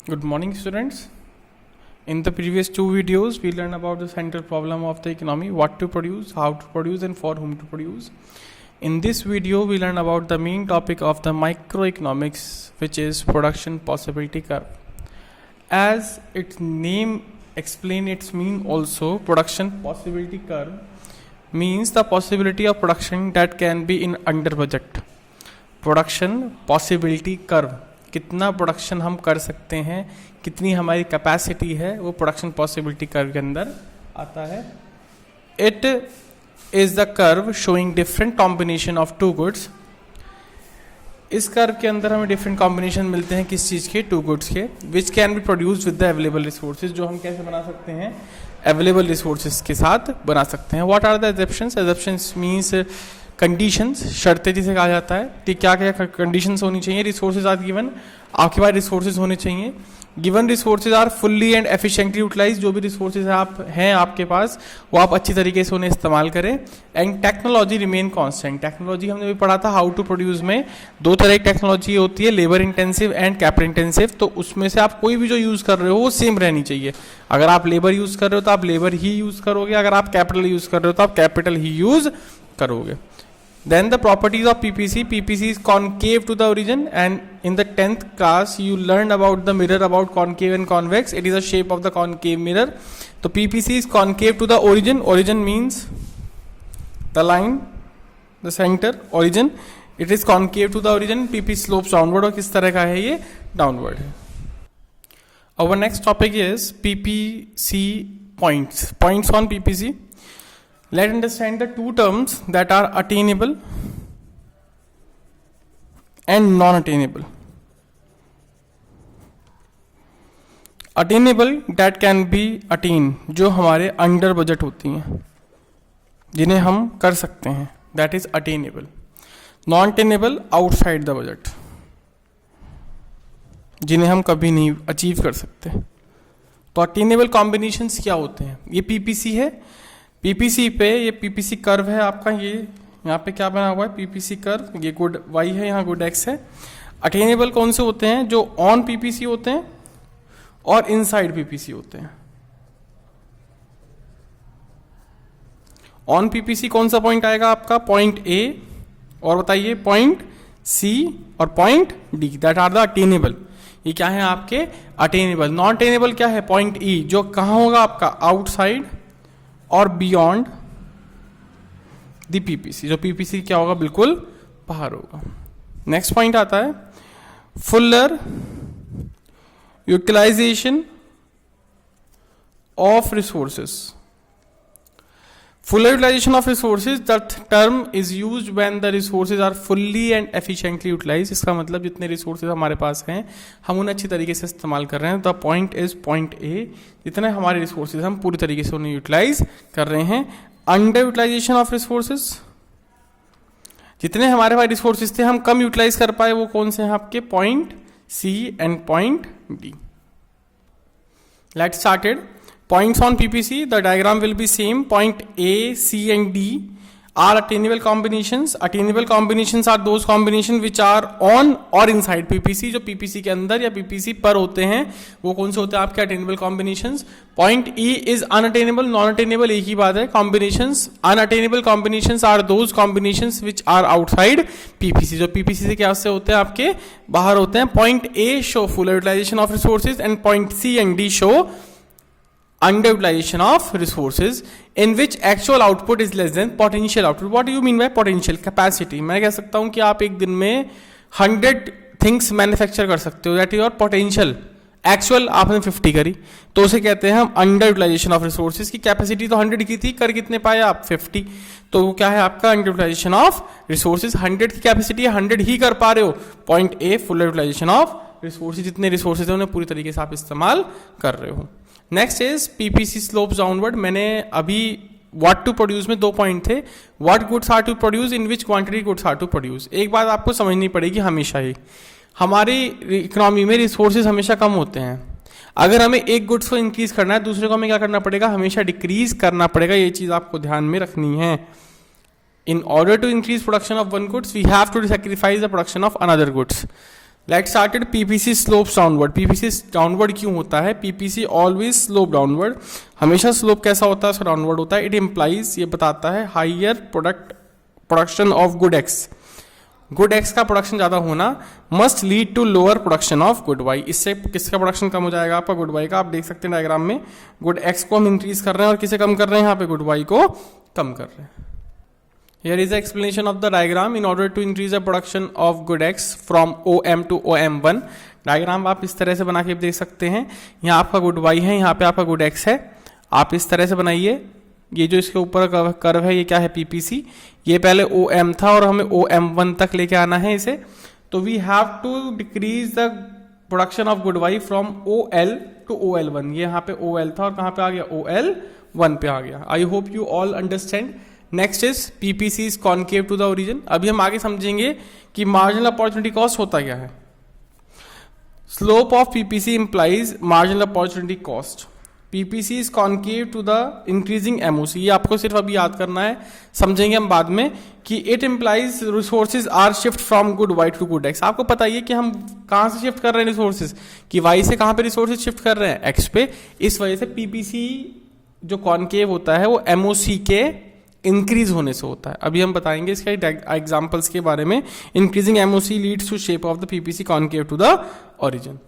Good morning, students. In the previous two videos, we learned about the central problem of the economy, what to produce, how to produce, and for whom to produce. In this video, we learn about the main topic of the microeconomics, which is production possibility curve. As its name explains its mean also, production possibility curve means the possibility of production that can be in under budget. Production possibility curve, कितना production हम कर सकते हैं, कितनी हमारी capacity है, वो production possibility curve के अंदर आता है. It is the curve showing different combination of two goods. इस कर्व के अंदर हमें डिफरेंट कॉम्बिनेशन मिलते हैं किस चीज़ के, टू गुड्स के, which can be produce with the available resources. जो हम कैसे बना सकते हैं, अवेलेबल रिसोर्सेज के साथ बना सकते हैं. What are the exceptions? Exceptions means conditions, शर्तें जिसे कहा जाता है कि क्या क्या कंडीशंस होनी चाहिए. रिसोर्सेज आर गिवन, आपके पास रिसोर्सेज होने चाहिए. Given resources are fully and efficiently utilize. जो भी रिसोर्सेज हैं आपके पास, वो आप अच्छी तरीके से उन्हें इस्तेमाल करें. And technology remain constant. Technology हमने भी पढ़ा था हाउ टू प्रोड्यूस में, दो तरह की टेक्नोलॉजी होती है, labour intensive and capital intensive. तो उसमें से आप कोई भी जो यूज़ कर रहे हो वो सेम रहनी चाहिए. अगर आप लेबर यूज़ कर रहे हो तो आप लेबर ही यूज़ करोगे, अगर आप कैपिटल यूज़ कर रहे हो तो आप कैपिटल ही यूज़ करोगे. Then the properties of PPC. PPC is concave to the origin, and in the 10th class you learned about the mirror, about concave and convex. It is a shape of the concave mirror. So PPC is concave to the origin. Origin means the line, the center, origin. It is concave to the origin. PP slopes downward. और किस तरह का है ये? Downward है. Our next topic is PPC points. Points on PPC. Let's understand the two terms that are attainable and non-attainable. Attainable that can be attained, जो हमारे under budget होती हैं, जिन्हें हम कर सकते हैं, that is attainable. Non-attainable outside the budget, जिन्हें हम कभी नहीं अचीव कर सकते. तो attainable combinations क्या होते हैं? ये PPC है. पीपीसी पे ये पीपीसी कर्व है आपका, ये यहाँ पे क्या बना हुआ है, पीपीसी कर्व. ये गुड वाई है, यहाँ गुड एक्स है. अटेनेबल कौन से होते हैं? जो ऑन पीपीसी होते हैं और इनसाइड पीपीसी होते हैं. ऑन पीपीसी कौन सा पॉइंट आएगा आपका? पॉइंट ए, और बताइए पॉइंट सी और point D. That are the attainable. ये क्या है आपके? अटेनेबल. नॉन अटेनेबल क्या है? पॉइंट ई, जो कहाँ होगा आपका? आउटसाइड और बियॉन्ड द पीपीसी. जो पीपीसी क्या होगा? बिल्कुल बाहर होगा. नेक्स्ट पॉइंट आता है fuller utilization of resources. Fuller utilization of resources, that term is used when the resources are fully and efficiently utilized. इसका मतलब जितने resources हमारे पास हैं हम उन्हें अच्छी तरीके से इस्तेमाल कर रहे हैं. The point is point A, जितने हमारे resources हम पूरी तरीके से उन्हें utilize कर रहे हैं. Under utilization of resources, जितने हमारे पास resources थे हम कम utilize कर पाए, वो कौन से हैं आपके? Point C and point D. Let's start it. Points on PPC, the diagram will be same. Point A, C and D are attainable combinations. Attainable combinations are those combinations which are on or inside PPC. जो PPC के अंदर या PPC पर होते हैं वो कौन से होते हैं आपके attainable combinations. Point E is unattainable. Non-attainable एक ही बात है. Combinations, unattainable combinations are those combinations which are outside PPC. जो PPC से क्या से होते हैं आपके? बाहर होते हैं. Point A show full utilization of resources and point C and D show underutilization of resources in which actual output is less than potential output. What do you mean by potential? Capacity. मैं कह सकता हूं कि आप एक दिन में 100 things manufacture कर सकते हो, that is your potential. Actual आपने 50 करी, तो उसे कहते हैं हम अंडर यूटिलाइजेशन ऑफ रिसोर्सेज. की कैपेसिटी तो 100 की थी, कर कितने पाए आप? 50. तो वो क्या है आपका? Under utilisation of resources. 100 की कैपेसिटी है, 100 ही कर पा रहे हो. Point A, full utilization of resources. जितने रिसोर्सेज है उन्हें पूरी तरीके से आप इस्तेमाल कर रहे हो. Next is PPC slopes downward. मैंने अभी व्हाट टू प्रोड्यूस में 2 पॉइंट थे. What goods are to produce, in which quantity goods are to produce. एक बात आपको समझनी पड़ेगी हमेशा ही, हमारी इकोनॉमी में रिसोर्सेज हमेशा कम होते हैं. अगर हमें एक गुड्स को इंक्रीज करना है, दूसरे को हमें क्या करना पड़ेगा? हमेशा डिक्रीज करना पड़ेगा. ये चीज आपको ध्यान में रखनी है. In order to increase production of one goods, we have to sacrifice the production of another goods. Let's started PPC slopes downward. PPC downward क्यों होता है? पीपीसी ऑलवेज स्लोप डाउनवर्ड, हमेशा स्लोप कैसा होता है? उसका डाउनवर्ड होता है। इट इम्प्लाइज, ये बताता है higher production of good X, good X का प्रोडक्शन ज्यादा होना must lead to lower production of good Y. इससे किसका प्रोडक्शन कम हो जाएगा? आपका गुड वाई का। आप देख सकते हैं डायग्राम में, गुड एक्स को हम इंक्रीज कर रहे हैं और किसे कम कर रहे हैं? यहाँ पे गुड वाई को कम कर रहे हैं। Here is the explanation of the diagram. In order to increase the production of good X from OM to OM1, diagram आप इस तरह से बना के देख सकते हैं। यहाँ आपका गुड Y है, यहाँ पे आपका गुड X है। आप इस तरह से बनाइए। ये जो इसके ऊपर कर्व है, ये क्या है? PPC। ये पहले OM था और हमें OM1 तक लेके आना है इसे। तो we have to decrease the production of good Y from OL to OL1। ये यहाँ पे OL था और कहाँ पे आ गया? OL1 पे आ गया। I hope you all understand. Next is PPC is concave to the origin. अभी हम आगे समझेंगे कि मार्जिनल अपॉर्चुनिटी कॉस्ट होता क्या है। Slope of PPC implies marginal opportunity cost. PPC is concave to the increasing MOC. ये आपको सिर्फ अभी याद करना है, समझेंगे हम बाद में कि it implies resources are shift from good Y to good X. आपको पता ही है कि हम कहां से शिफ्ट कर रहे हैं रिसोर्सेज, कि वाई से कहां पे रिसोर्सेज शिफ्ट कर रहे हैं? एक्स पे। इस वजह से पीपीसी जो कॉन्केव होता है वो एमओसी के इंक्रीज होने से होता है। अभी हम बताएंगे इसके एग्जांपल्स के बारे में। Increasing MOC leads to shape of the PPC concave to the origin.